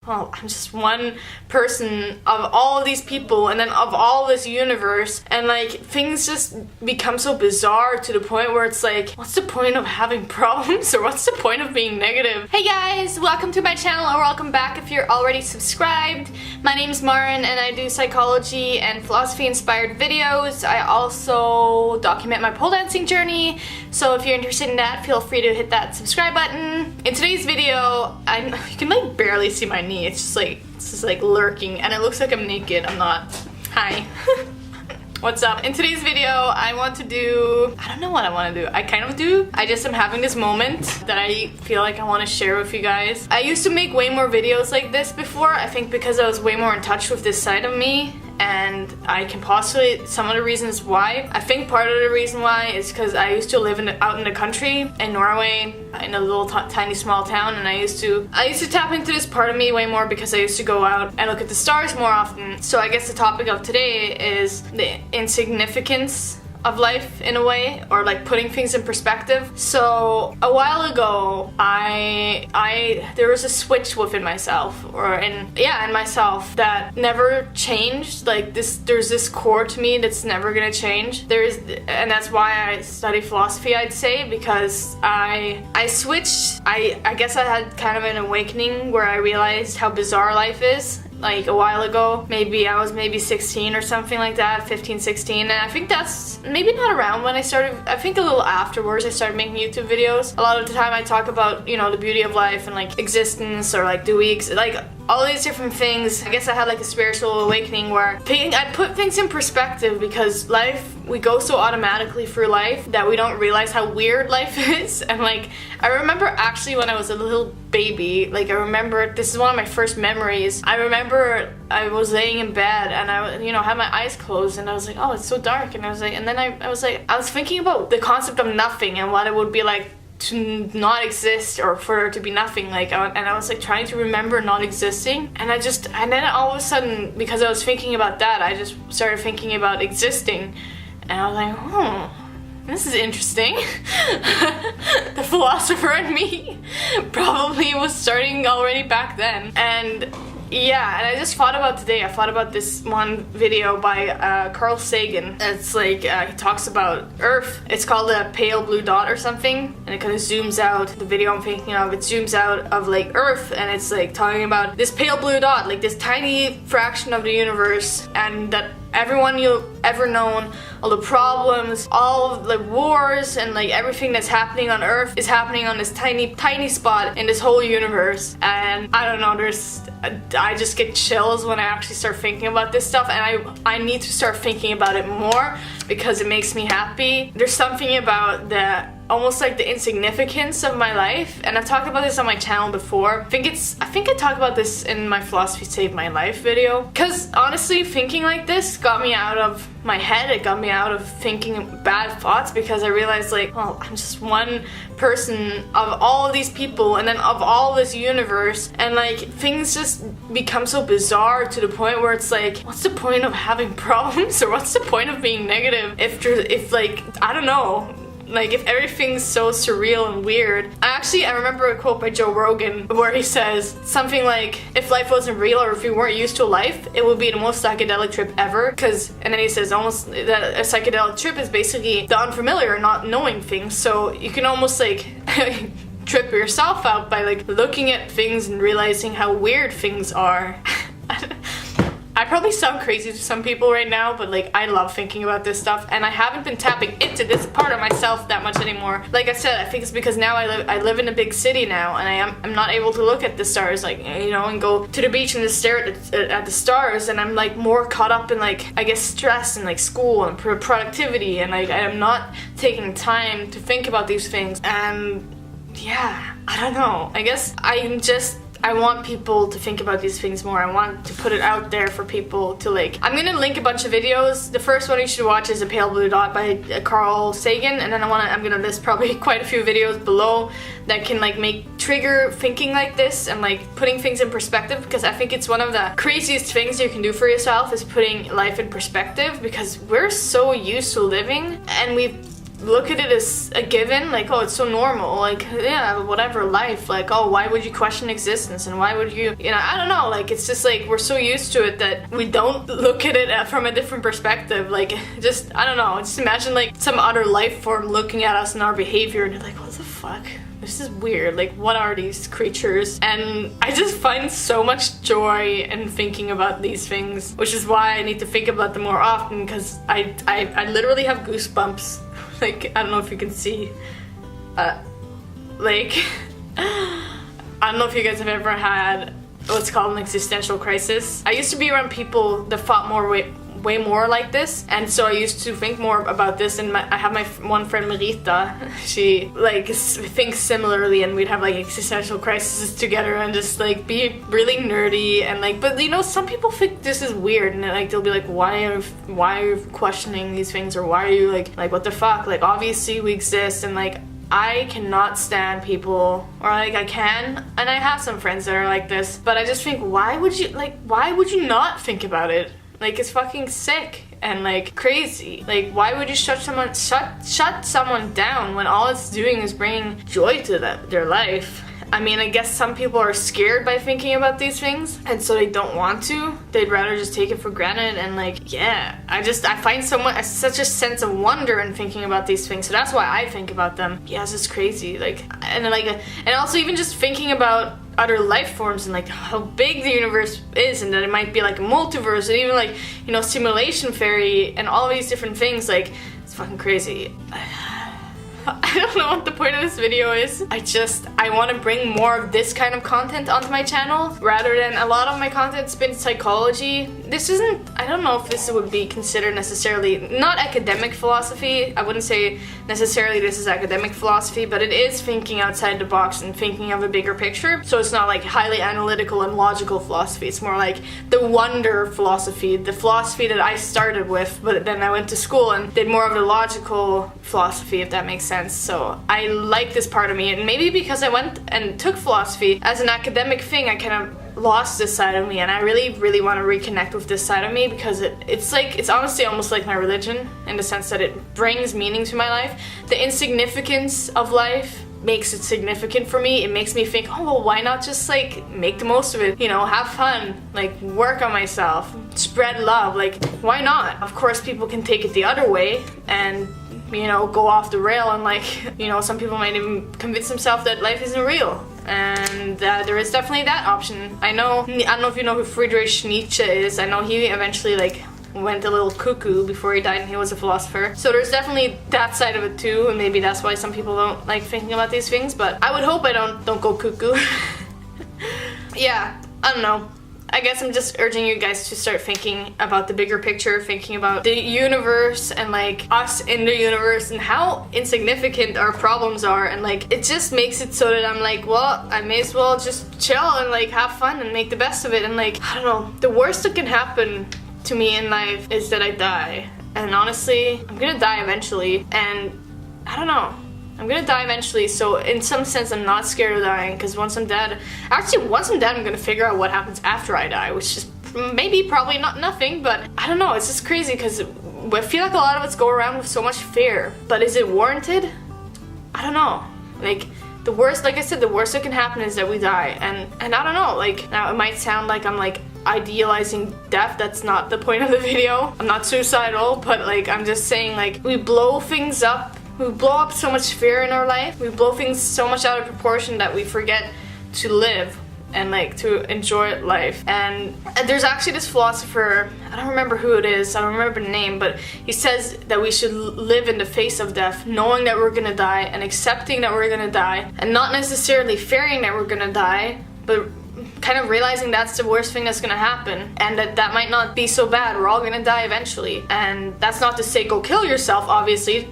well, I'm just one person of all of these people and then of all this universe, and like things just become so bizarre to the point where it's like, what's the point of having problems, or what's the point of being negative? Hey guys, welcome to my channel, or welcome back if you're already subscribed. My name is Maren and I do psychology and philosophy inspired videos. I also document my pole dancing journey, so if you're interested in that, feel free to hit that subscribe button. In today's video, you can like barely see my knee. It's just like lurking, and it looks like I'm naked. I'm not. Hi. What's up? In today's video, I want to do, I don't know what I want to do. I kind of do. I just am having this moment that I feel like I want to share with you guys. I used to make way more videos like this before, I think because I was way more in touch with this side of me. And I can possibly, some of the reasons why, I think part of the reason why is because I used to live out in the country in Norway, in a little tiny small town, and I used to tap into this part of me way more because I used to go out and look at the stars more often. So I guess the topic of today is the insignificance of life in a way, or like putting things in perspective. So a while ago, there was a switch within myself, in myself, that never changed. Like there's this core to me that's never gonna change. And that's why I study philosophy, I'd say, because I switched. I guess I had kind of an awakening where I realized how bizarre life is. Like a while ago, I was maybe 16 or something like that, 15, 16, and I think that's maybe not around when I started. I think a little afterwards I started making YouTube videos. A lot of the time I talk about, you know, the beauty of life and like existence, or like like all these different things. I guess I had like a spiritual awakening where I put things in perspective, because we go so automatically through life that we don't realize how weird life is. And like, I remember actually when I was a little baby, like I remember, this is one of my first memories. I remember I was laying in bed and I, you know, had my eyes closed, and I was like, oh, it's so dark. And I was like, and then I was thinking about the concept of nothing and what it would be like to not exist, or for there to be nothing, like, and I was like trying to remember not existing, and then all of a sudden, because I was thinking about that, I just started thinking about existing, and I was like, oh, this is interesting. The philosopher in me probably was starting already back then. And yeah, and I just thought about today, I thought about this one video by Carl Sagan. It's like, he talks about Earth. It's called a pale blue dot or something, and it kind of zooms out, the video I'm thinking of, it zooms out of like Earth, and it's like talking about this pale blue dot, like this tiny fraction of the universe, and that everyone you've ever known, all the problems, all of the wars, and like everything that's happening on Earth is happening on this tiny spot in this whole universe. And I don't know, I just get chills when I actually start thinking about this stuff, and I need to start thinking about it more because it makes me happy. There's something about almost like the insignificance of my life, and I've talked about this on my channel before. I think I talked about this in my Philosophy Saved My Life video, because honestly, thinking like this got me out of my head. It got me out of thinking bad thoughts, because I realized, like, well, I'm just one person of all of these people and then of all this universe, and like things just become so bizarre to the point where it's like, what's the point of having problems, or what's the point of being negative if like, I don't know, like if everything's so surreal and weird. I remember a quote by Joe Rogan where he says something like, if life wasn't real, or if we weren't used to life, it would be the most psychedelic trip ever. And then he says almost that a psychedelic trip is basically the unfamiliar, not knowing things. So you can almost like trip yourself out by like looking at things and realizing how weird things are. I probably sound crazy to some people right now, but like I love thinking about this stuff, and I haven't been tapping into this part of myself that much anymore. Like I said, I think it's because now I live in a big city now, and I'm not able to look at the stars, like, you know, and go to the beach and just stare at the stars, and I'm like more caught up in like, I guess, stress and like school and productivity, and like I'm not taking time to think about these things. And yeah, I don't know, I guess I want people to think about these things more. I want to put it out there for people to like. I'm gonna link a bunch of videos. The first one you should watch is A Pale Blue Dot by Carl Sagan, and then I'm gonna list probably quite a few videos below that can like trigger thinking like this and like putting things in perspective, because I think it's one of the craziest things you can do for yourself is putting life in perspective, because we're so used to living and we've look at it as a given, like, oh, it's so normal, like, yeah, whatever, life, like, oh, why would you question existence, and why would you know, I don't know, like, it's just like we're so used to it that we don't look at it from a different perspective. Like, just, I don't know, just imagine like some other life form looking at us and our behavior, and you're like, what the fuck? This is weird, like, what are these creatures? And I just find so much joy in thinking about these things, which is why I need to think about them more often, because I literally have goosebumps. Like, I don't know if you can see, like, I don't know if you guys have ever had what's called an existential crisis. I used to be around people that thought way more like this, and so I used to think more about this, and I have my one friend Marita, she like thinks similarly, and we'd have like existential crises together and just like be really nerdy and like, but you know, some people think this is weird, and like they'll be like, why are you questioning these things, or why are you like what the fuck, like obviously we exist. And like, I cannot stand people, or like I can, and I have some friends that are like this, but I just think, why would you not think about it? Like, it's fucking sick and like crazy. Like, why would you shut someone down when all it's doing is bringing joy to their life? I mean, I guess some people are scared by thinking about these things, and so they don't want to. They'd rather just take it for granted, and like, yeah, I find such a sense of wonder in thinking about these things. So that's why I think about them. Yeah, it's just crazy. Like, and also even just thinking about other life forms and like how big the universe is, and that it might be like a multiverse, and even like, you know, simulation theory and all of these different things. Like, it's fucking crazy. I don't know what the point of this video is. I want to bring more of this kind of content onto my channel, rather than a lot of my content's been psychology. This isn't, I don't know if this would be considered necessarily, not academic philosophy. I wouldn't say necessarily this is academic philosophy, but it is thinking outside the box and thinking of a bigger picture. So it's not like highly analytical and logical philosophy. It's more like the wonder philosophy, the philosophy that I started with, but then I went to school and did more of the logical philosophy, if that makes sense. So I like this part of me, and maybe because I went and took philosophy as an academic thing, I kind of lost this side of me, and I really want to reconnect with this side of me, because it's honestly almost like my religion, in the sense that it brings meaning to my life. The insignificance of life makes it significant for me. It makes me think, oh well, why not just like make the most of it, you know, have fun, like work on myself, spread love, like why not? Of course people can take it the other way and, you know, go off the rail, and like, you know, some people might even convince themselves that life isn't real, and there is definitely that option. I don't know if you know who Friedrich Nietzsche is. I know he eventually like went a little cuckoo before he died, and he was a philosopher. So there's definitely that side of it too, and maybe that's why some people don't like thinking about these things, but I would hope I don't go cuckoo. Yeah, I don't know. I guess I'm just urging you guys to start thinking about the bigger picture, thinking about the universe and like us in the universe and how insignificant our problems are, and like it just makes it so that I'm like, well, I may as well just chill and like have fun and make the best of it. And like, I don't know, the worst that can happen to me in life is that I die. And honestly, I'm gonna die eventually, and I don't know, I'm gonna die eventually, so in some sense I'm not scared of dying, because once I'm dead, I'm gonna figure out what happens after I die, which is probably not nothing, but I don't know, it's just crazy, because I feel like a lot of us go around with so much fear, but is it warranted? I don't know. Like, the worst, like I said, the worst that can happen is that we die, and I don't know, like, now it might sound like I'm like idealizing death. That's not the point of the video. I'm not suicidal, but like, I'm just saying, like, we blow things up. We blow up so much fear in our life. We blow things so much out of proportion that we forget to live and like to enjoy life. And there's actually this philosopher, I don't remember who it is, I don't remember the name, but he says that we should live in the face of death, knowing that we're gonna die and accepting that we're gonna die, and not necessarily fearing that we're gonna die, but kind of realizing that's the worst thing that's gonna happen, and that might not be so bad. We're all gonna die eventually. And that's not to say go kill yourself, obviously.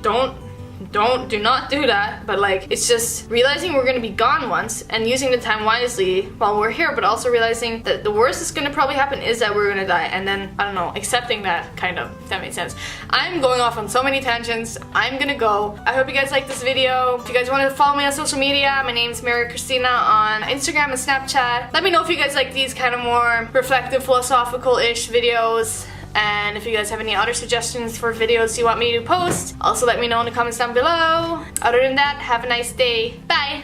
Do not do that, but like, it's just realizing we're gonna be gone once and using the time wisely while we're here, but also realizing that the worst that's gonna probably happen is that we're gonna die, and then, I don't know, accepting that, kind of, if that makes sense. I'm going off on so many tangents. I'm gonna go. I hope you guys liked this video. If you guys want to follow me on social media, my name's Mary Christina on Instagram and Snapchat. Let me know if you guys like these kind of more reflective, philosophical-ish videos. And if you guys have any other suggestions for videos you want me to post, also let me know in the comments down below. Other than that, have a nice day. Bye!